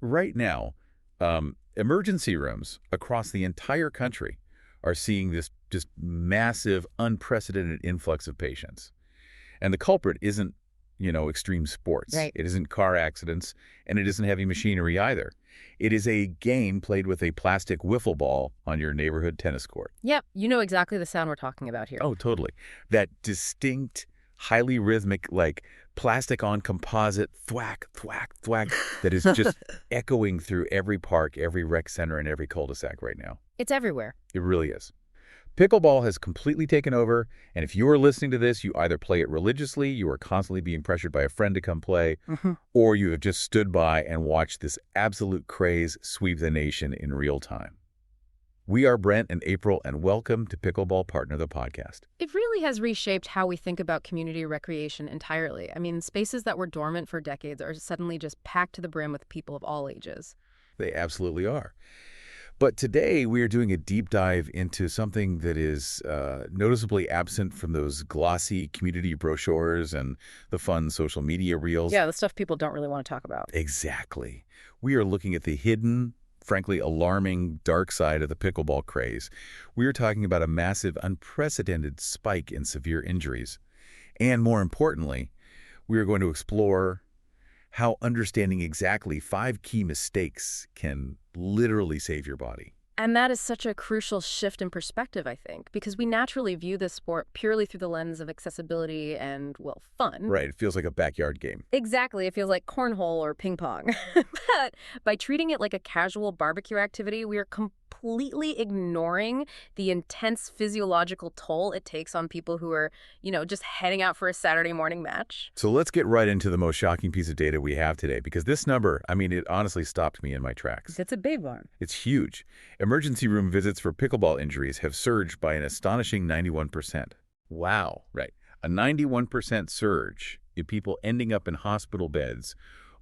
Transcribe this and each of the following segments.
Right now, emergency rooms across the entire country are seeing this just massive, unprecedented influx of patients. And the culprit isn't, extreme sports. Right. It isn't car accidents, and it isn't heavy machinery either. It is a game played with a plastic wiffle ball on your neighborhood tennis court. Yep, you know exactly the sound we're talking about here. Oh, totally. That distinct, highly rhythmic, like plastic on composite thwack, thwack, thwack that is just echoing through every park, every rec center, and every cul-de-sac right now. It's everywhere. It really is. Pickleball has completely taken over, and if you are listening to this, you either play it religiously, you are constantly being pressured by a friend to come play, or you have just stood by and watched this absolute craze sweep the nation in real time. We are Brent and April, and welcome to Pickleball Partner, the podcast. It really has reshaped how we think about community recreation entirely. I mean, spaces that were dormant for decades are suddenly just packed to the brim with people of all ages. They absolutely are. But today we are doing a deep dive into something that is noticeably absent from those glossy community brochures and the fun social media reels. Yeah, the stuff people don't really want to talk about. Exactly. We are looking at the hidden, frankly alarming dark side of the pickleball craze. We are talking about a massive, unprecedented spike in severe injuries. And more importantly, we are going to explore how understanding exactly 5 key mistakes can literally save your body. And that is such a crucial shift in perspective, I think, because we naturally view this sport purely through the lens of accessibility and, well, fun. Right, it feels like a backyard game. Exactly. It feels like cornhole or ping pong. But by treating it like a casual barbecue activity, we are completely ignoring the intense physiological toll it takes on people who are, just heading out for a Saturday morning match. So let's get right into the most shocking piece of data we have today, because this number, it honestly stopped me in my tracks. It's a big one. It's huge. Emergency room visits for pickleball injuries have surged by an astonishing 91%. Wow. Right. A 91% surge in people ending up in hospital beds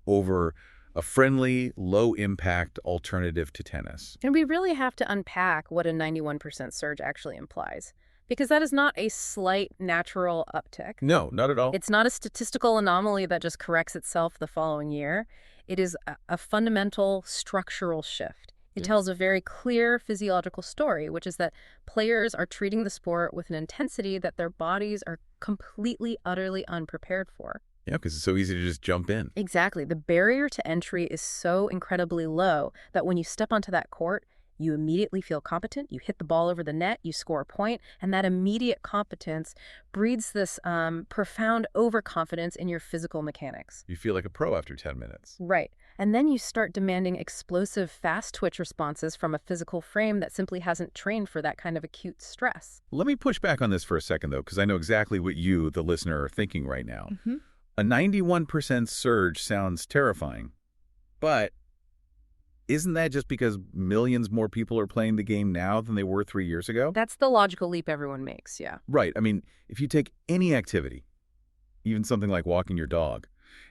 over a friendly, low-impact alternative to tennis. And we really have to unpack what a 91% surge actually implies, because that is not a slight natural uptick. No, not at all. It's not a statistical anomaly that just corrects itself the following year. It is a fundamental structural shift. It tells a very clear physiological story, which is that players are treating the sport with an intensity that their bodies are completely, utterly unprepared for. Yeah, because it's so easy to just jump in. Exactly. The barrier to entry is so incredibly low that when you step onto that court, you immediately feel competent, you hit the ball over the net, you score a point, and that immediate competence breeds this profound overconfidence in your physical mechanics. You feel like a pro after 10 minutes. Right. And then you start demanding explosive, fast twitch responses from a physical frame that simply hasn't trained for that kind of acute stress. Let me push back on this for a second, though, because I know exactly what you, the listener, are thinking right now. A 91% surge sounds terrifying, but isn't that just because millions more people are playing the game now than they were 3 years ago? That's the logical leap everyone makes, yeah. Right. If you take any activity, even something like walking your dog,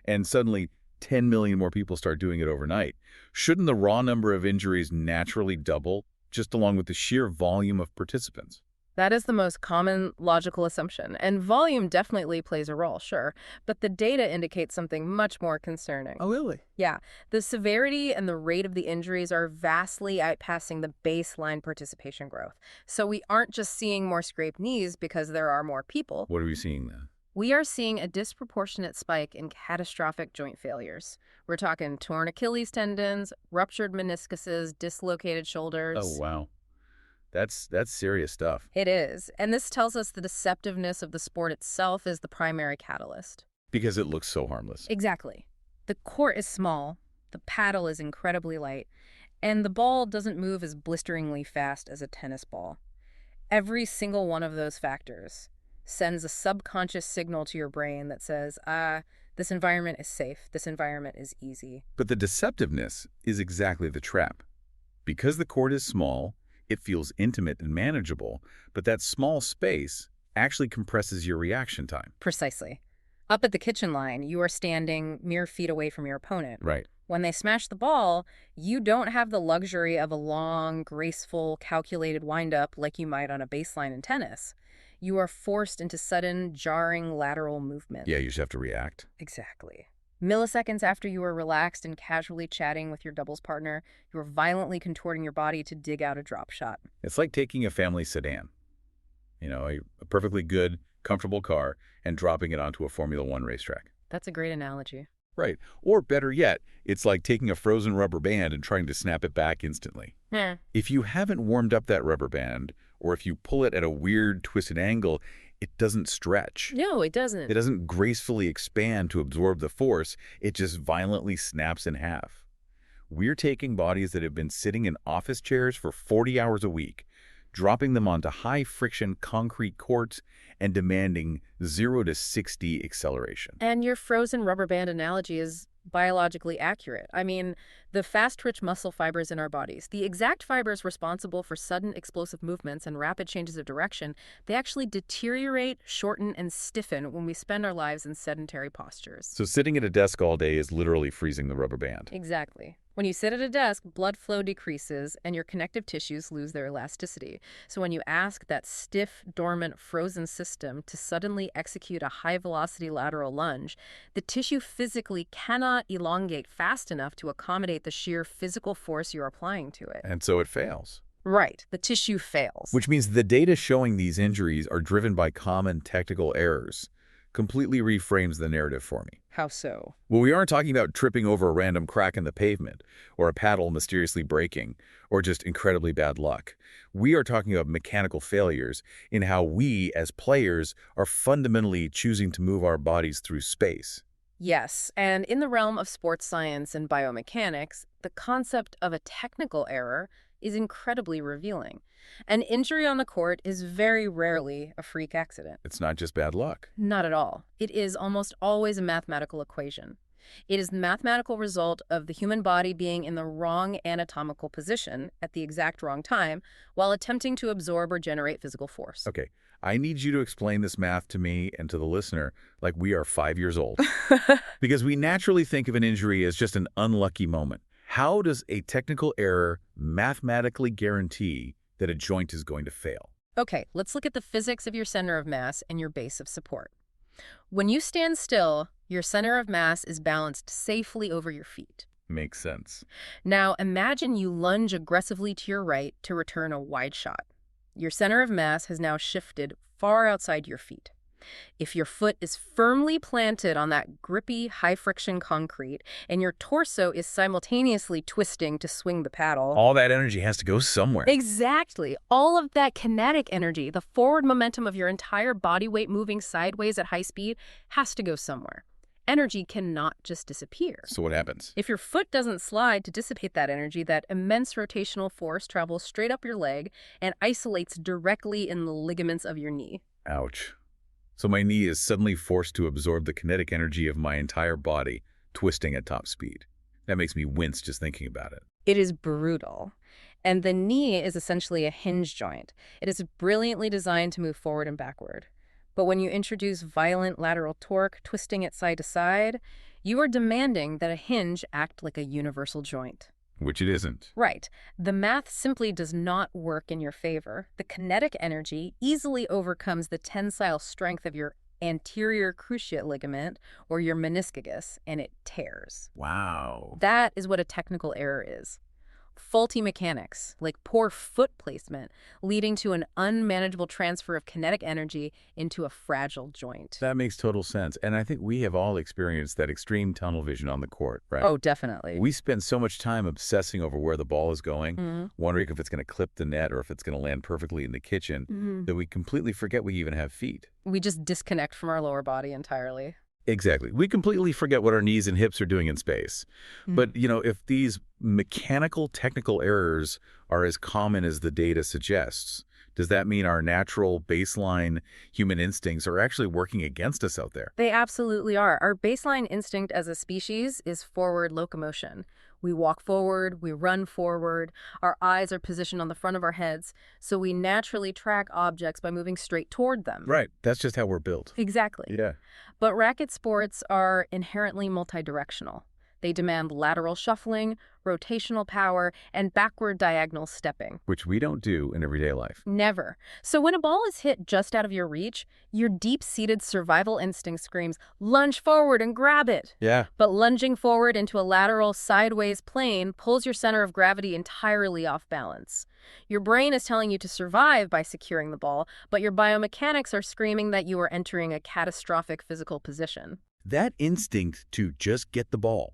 and suddenly 10 million more people start doing it overnight, shouldn't the raw number of injuries naturally double, just along with the sheer volume of participants? That is the most common logical assumption, and volume definitely plays a role, sure, but the data indicates something much more concerning. Oh, really? Yeah, the severity and the rate of the injuries are vastly outpacing the baseline participation growth. So we aren't just seeing more scraped knees because there are more people. What are we seeing then? We are seeing a disproportionate spike in catastrophic joint failures. We're talking torn Achilles tendons, ruptured meniscuses, dislocated shoulders. Oh, wow. That's serious stuff. It is. And this tells us the deceptiveness of the sport itself is the primary catalyst. Because it looks so harmless. Exactly. The court is small, the paddle is incredibly light, and the ball doesn't move as blisteringly fast as a tennis ball. Every single one of those factors sends a subconscious signal to your brain that says, this environment is safe, this environment is easy. But the deceptiveness is exactly the trap. Because the court is small, it feels intimate and manageable, but that small space actually compresses your reaction time. Precisely. Up at the kitchen line, you are standing mere feet away from your opponent. Right. When they smash the ball, you don't have the luxury of a long, graceful, calculated wind-up like you might on a baseline in tennis. You are forced into sudden, jarring lateral movement. Yeah, you just have to react. Exactly. Milliseconds after you are relaxed and casually chatting with your doubles partner, you are violently contorting your body to dig out a drop shot. It's like taking a family sedan, a perfectly good, comfortable car, and dropping it onto a Formula One racetrack. That's a great analogy. Right. Or better yet, it's like taking a frozen rubber band and trying to snap it back instantly. Hmm. If you haven't warmed up that rubber band, or if you pull it at a weird, twisted angle, it doesn't stretch. No, it doesn't. It doesn't gracefully expand to absorb the force. It just violently snaps in half. We're taking bodies that have been sitting in office chairs for 40 hours a week, dropping them onto high-friction concrete courts and demanding 0 to 60 acceleration. And your frozen rubber band analogy is biologically accurate. I mean, the fast-twitch muscle fibers in our bodies, the exact fibers responsible for sudden explosive movements and rapid changes of direction, they actually deteriorate, shorten, and stiffen when we spend our lives in sedentary postures. So sitting at a desk all day is literally freezing the rubber band. Exactly. When you sit at a desk, blood flow decreases and your connective tissues lose their elasticity. So when you ask that stiff, dormant, frozen system to suddenly execute a high-velocity lateral lunge, the tissue physically cannot elongate fast enough to accommodate the sheer physical force you're applying to it. And so it fails. Right. The tissue fails. Which means the data showing these injuries are driven by common technical errors. Completely reframes the narrative for me. How so? Well, we aren't talking about tripping over a random crack in the pavement, or a paddle mysteriously breaking, or just incredibly bad luck. We are talking about mechanical failures in how we, as players, are fundamentally choosing to move our bodies through space. Yes, and in the realm of sports science and biomechanics, the concept of a technical error is incredibly revealing. An injury on the court is very rarely a freak accident. It's not just bad luck. Not at all. It is almost always a mathematical equation. It is the mathematical result of the human body being in the wrong anatomical position at the exact wrong time while attempting to absorb or generate physical force. Okay, I need you to explain this math to me and to the listener like we are 5 years old. Because we naturally think of an injury as just an unlucky moment. How does a technical error mathematically guarantee that a joint is going to fail? Okay, let's look at the physics of your center of mass and your base of support. When you stand still, your center of mass is balanced safely over your feet. Makes sense. Now, imagine you lunge aggressively to your right to return a wide shot. Your center of mass has now shifted far outside your feet. If your foot is firmly planted on that grippy, high-friction concrete, and your torso is simultaneously twisting to swing the paddle... All that energy has to go somewhere. Exactly. All of that kinetic energy, the forward momentum of your entire body weight moving sideways at high speed, has to go somewhere. Energy cannot just disappear. So what happens? If your foot doesn't slide to dissipate that energy, that immense rotational force travels straight up your leg and isolates directly in the ligaments of your knee. Ouch. So my knee is suddenly forced to absorb the kinetic energy of my entire body, twisting at top speed. That makes me wince just thinking about it. It is brutal. And the knee is essentially a hinge joint. It is brilliantly designed to move forward and backward. But when you introduce violent lateral torque, twisting it side to side, you are demanding that a hinge act like a universal joint. Which it isn't. Right. The math simply does not work in your favor. The kinetic energy easily overcomes the tensile strength of your anterior cruciate ligament or your meniscus, and it tears. Wow. That is what a technical error is. Faulty mechanics, like poor foot placement, leading to an unmanageable transfer of kinetic energy into a fragile joint. That makes total sense. And I think we have all experienced that extreme tunnel vision on the court, right? Oh, definitely. We spend so much time obsessing over where the ball is going, wondering if it's going to clip the net or if it's going to land perfectly in the kitchen, that we completely forget we even have feet. We just disconnect from our lower body entirely. Exactly. We completely forget what our knees and hips are doing in space. But, if these mechanical technical errors are as common as the data suggests, does that mean our natural baseline human instincts are actually working against us out there? They absolutely are. Our baseline instinct as a species is forward locomotion. We walk forward, we run forward, our eyes are positioned on the front of our heads, so we naturally track objects by moving straight toward them. Right. That's just how we're built. Exactly. Yeah. But racket sports are inherently multidirectional. They demand lateral shuffling, rotational power, and backward diagonal stepping. Which we don't do in everyday life. Never. So when a ball is hit just out of your reach, your deep-seated survival instinct screams, lunge forward and grab it. Yeah. But lunging forward into a lateral sideways plane pulls your center of gravity entirely off balance. Your brain is telling you to survive by securing the ball, but your biomechanics are screaming that you are entering a catastrophic physical position. That instinct to just get the ball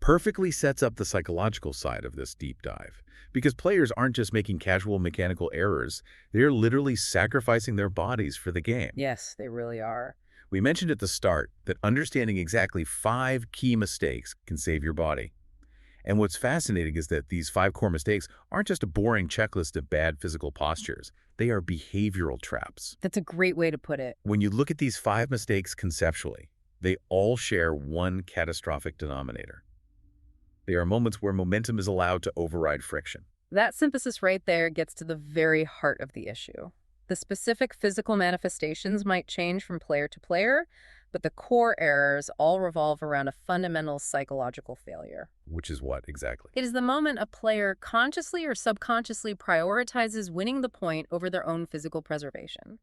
perfectly sets up the psychological side of this deep dive, because players aren't just making casual mechanical errors, they're literally sacrificing their bodies for the game. Yes, they really are. We mentioned at the start that understanding exactly 5 key mistakes can save your body. And what's fascinating is that these 5 core mistakes aren't just a boring checklist of bad physical postures. They are behavioral traps. That's a great way to put it. When you look at these 5 mistakes conceptually, they all share one catastrophic denominator. They are moments where momentum is allowed to override friction. That synthesis right there gets to the very heart of the issue. The specific physical manifestations might change from player to player, but the core errors all revolve around a fundamental psychological failure. Which is what exactly? It is the moment a player consciously or subconsciously prioritizes winning the point over their own physical preservation.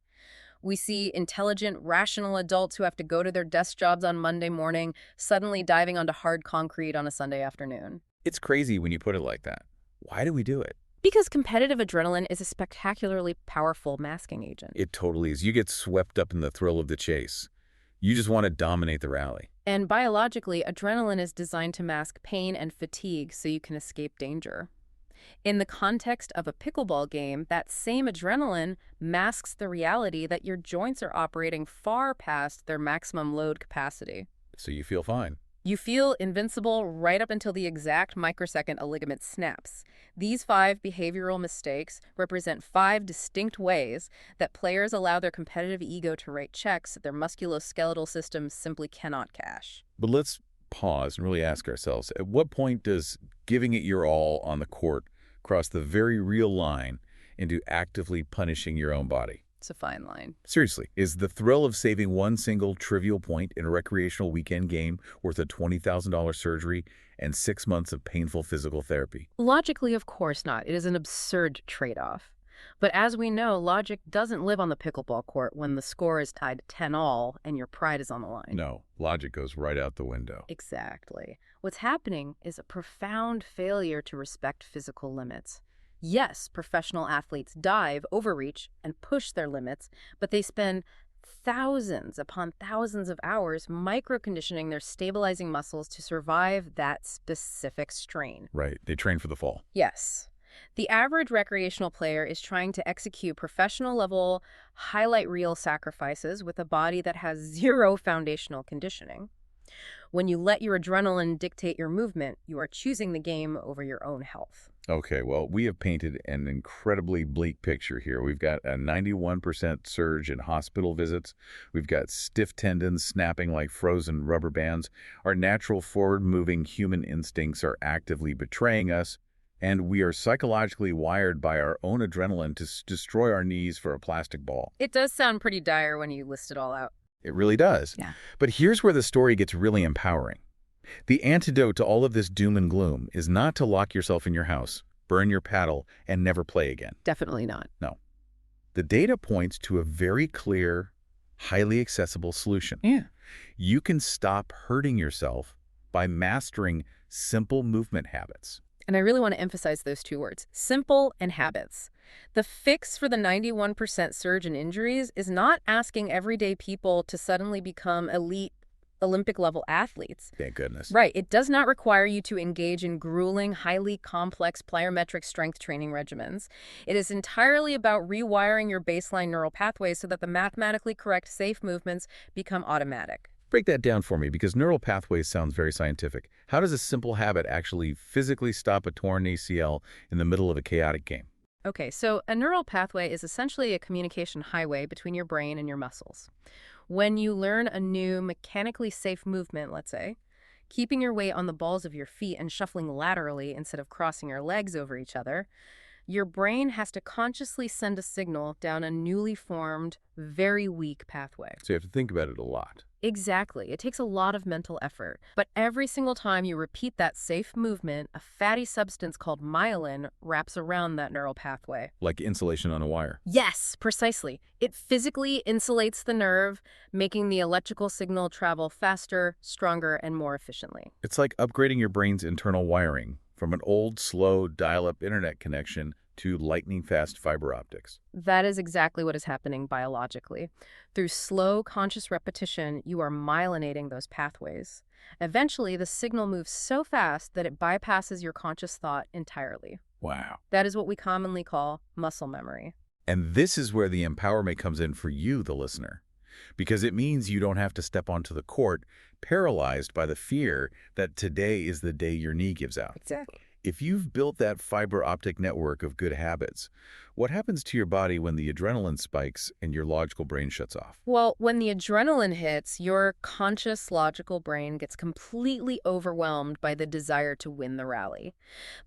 We see intelligent, rational adults who have to go to their desk jobs on Monday morning suddenly diving onto hard concrete on a Sunday afternoon. It's crazy when you put it like that. Why do we do it? Because competitive adrenaline is a spectacularly powerful masking agent. It totally is. You get swept up in the thrill of the chase. You just want to dominate the rally. And biologically, adrenaline is designed to mask pain and fatigue so you can escape danger. In the context of a pickleball game, that same adrenaline masks the reality that your joints are operating far past their maximum load capacity. So you feel fine. You feel invincible right up until the exact microsecond a ligament snaps. These 5 behavioral mistakes represent 5 distinct ways that players allow their competitive ego to write checks that their musculoskeletal system simply cannot cash. But let's pause and really ask ourselves, at what point does giving it your all on the court cross the very real line into actively punishing your own body? It's a fine line. Seriously, is the thrill of saving one single trivial point in a recreational weekend game worth a $20,000 surgery and 6 months of painful physical therapy? Logically, of course not. It is an absurd trade-off. But as we know, logic doesn't live on the pickleball court when the score is tied 10-all and your pride is on the line. No, logic goes right out the window. Exactly. What's happening is a profound failure to respect physical limits. Yes, professional athletes dive, overreach, and push their limits, but they spend thousands upon thousands of hours micro-conditioning their stabilizing muscles to survive that specific strain. Right, they train for the fall. Yes. The average recreational player is trying to execute professional-level, highlight reel sacrifices with a body that has zero foundational conditioning. When you let your adrenaline dictate your movement, you are choosing the game over your own health. Okay, well, we have painted an incredibly bleak picture here. We've got a 91% surge in hospital visits. We've got stiff tendons snapping like frozen rubber bands. Our natural forward-moving human instincts are actively betraying us. And we are psychologically wired by our own adrenaline to destroy our knees for a plastic ball. It does sound pretty dire when you list it all out. It really does. Yeah. But here's where the story gets really empowering. The antidote to all of this doom and gloom is not to lock yourself in your house, burn your paddle, and never play again. Definitely not. No. The data points to a very clear, highly accessible solution. Yeah. You can stop hurting yourself by mastering simple movement habits. And I really want to emphasize those 2 words, simple and habits. The fix for the 91% surge in injuries is not asking everyday people to suddenly become elite Olympic-level athletes. Thank goodness. Right. It does not require you to engage in grueling, highly complex plyometric strength training regimens. It is entirely about rewiring your baseline neural pathways so that the mathematically correct, safe movements become automatic. Break that down for me, because neural pathways sounds very scientific. How does a simple habit actually physically stop a torn ACL in the middle of a chaotic game? Okay, so a neural pathway is essentially a communication highway between your brain and your muscles. When you learn a new mechanically safe movement, let's say, keeping your weight on the balls of your feet and shuffling laterally instead of crossing your legs over each other, Your brain has to consciously send a signal down a newly formed, very weak pathway. So you have to think about it a lot. Exactly. It takes a lot of mental effort. But every single time you repeat that safe movement, a fatty substance called myelin wraps around that neural pathway. Like insulation on a wire. Yes, precisely. It physically insulates the nerve, making the electrical signal travel faster, stronger, and more efficiently. It's like upgrading your brain's internal wiring from an old, slow, dial-up internet connection to lightning-fast fiber optics. That is exactly what is happening biologically. Through slow, conscious repetition, you are myelinating those pathways. Eventually, the signal moves so fast that it bypasses your conscious thought entirely. Wow. That is what we commonly call muscle memory. And this is where the empowerment comes in for you, the listener. Because it means you don't have to step onto the court paralyzed by the fear that today is the day your knee gives out. Exactly. If you've built that fiber optic network of good habits, what happens to your body when the adrenaline spikes and your logical brain shuts off? Well, when the adrenaline hits, your conscious, logical brain gets completely overwhelmed by the desire to win the rally.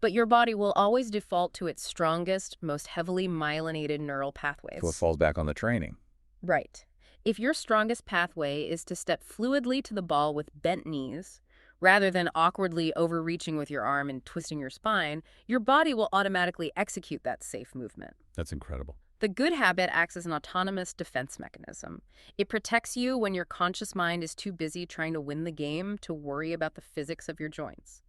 But your body will always default to its strongest, most heavily myelinated neural pathways. So it falls back on the training. Right. If your strongest pathway is to step fluidly to the ball with bent knees, rather than awkwardly overreaching with your arm and twisting your spine, your body will automatically execute that safe movement. That's incredible. The good habit acts as an autonomous defense mechanism. It protects you when your conscious mind is too busy trying to win the game to worry about the physics of your joints.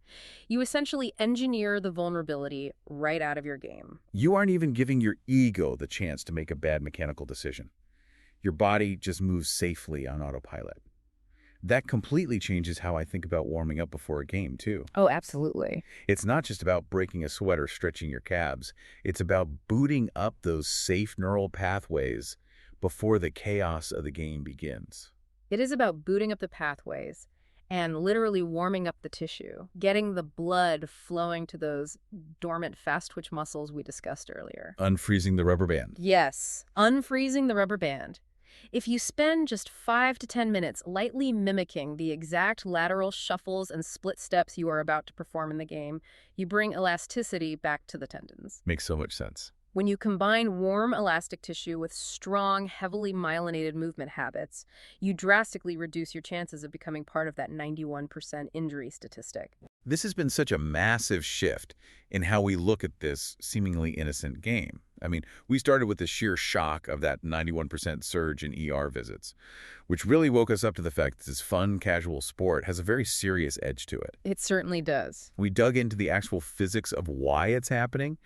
You essentially engineer the vulnerability right out of your game. You aren't even giving your ego the chance to make a bad mechanical decision. Your body just moves safely on autopilot. That completely changes how I think about warming up before a game, too. Oh, absolutely. It's not just about breaking a sweat or stretching your calves. It's about booting up those safe neural pathways before the chaos of the game begins. It is about booting up the pathways and literally warming up the tissue, getting the blood flowing to those dormant fast-twitch muscles we discussed earlier. Unfreezing the rubber band. Yes, unfreezing the rubber band. If you spend just 5 to 10 minutes lightly mimicking the exact lateral shuffles and split steps you are about to perform in the game, you bring elasticity back to the tendons. Makes so much sense. When you combine warm elastic tissue with strong, heavily myelinated movement habits, you drastically reduce your chances of becoming part of that 91% injury statistic. This has been such a massive shift in how we look at this seemingly innocent game. I mean, we started with the sheer shock of that 91% surge in ER visits, which really woke us up to the fact that this fun, casual sport has a very serious edge to it. It certainly does. We dug into the actual physics of why it's happening,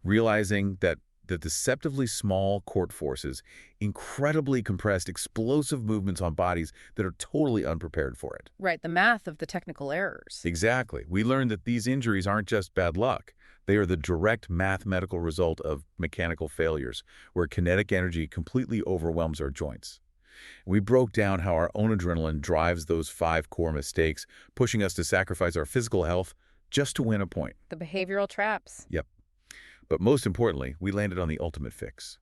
realizing that the deceptively small court forces, incredibly compressed, explosive movements on bodies that are totally unprepared for it. Right, the math of the technical errors. Exactly. We learned that these injuries aren't just bad luck. They are the direct mathematical result of mechanical failures, where kinetic energy completely overwhelms our joints. We broke down how our own adrenaline drives those 5 core mistakes, pushing us to sacrifice our physical health just to win a point. The behavioral traps. Yep. But most importantly, we landed on the ultimate fix.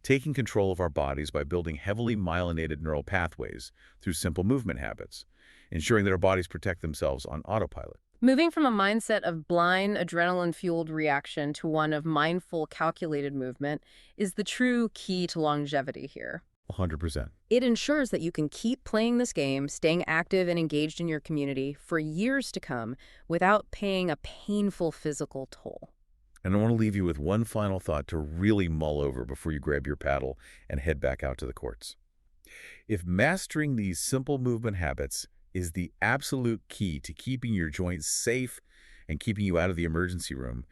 Taking control of our bodies by building heavily myelinated neural pathways through simple movement habits, ensuring that our bodies protect themselves on autopilot. Moving from a mindset of blind, adrenaline-fueled reaction to one of mindful, calculated movement is the true key to longevity here. 100%. It ensures that you can keep playing this game, staying active and engaged in your community for years to come without paying a painful physical toll. And I want to leave you with one final thought to really mull over before you grab your paddle and head back out to the courts. If mastering these simple movement habits is the absolute key to keeping your joints safe and keeping you out of the emergency room,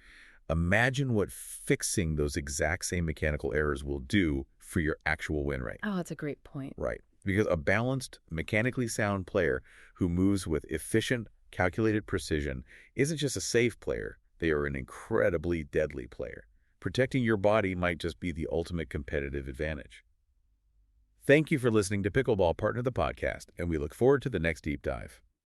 imagine what fixing those exact same mechanical errors will do for your actual win rate. Oh, that's a great point. Right. Because a balanced, mechanically sound player who moves with efficient, calculated precision isn't just a safe player. They are an incredibly deadly player. Protecting your body might just be the ultimate competitive advantage. Thank you for listening to Pickleball Partner the Podcast, and we look forward to the next deep dive.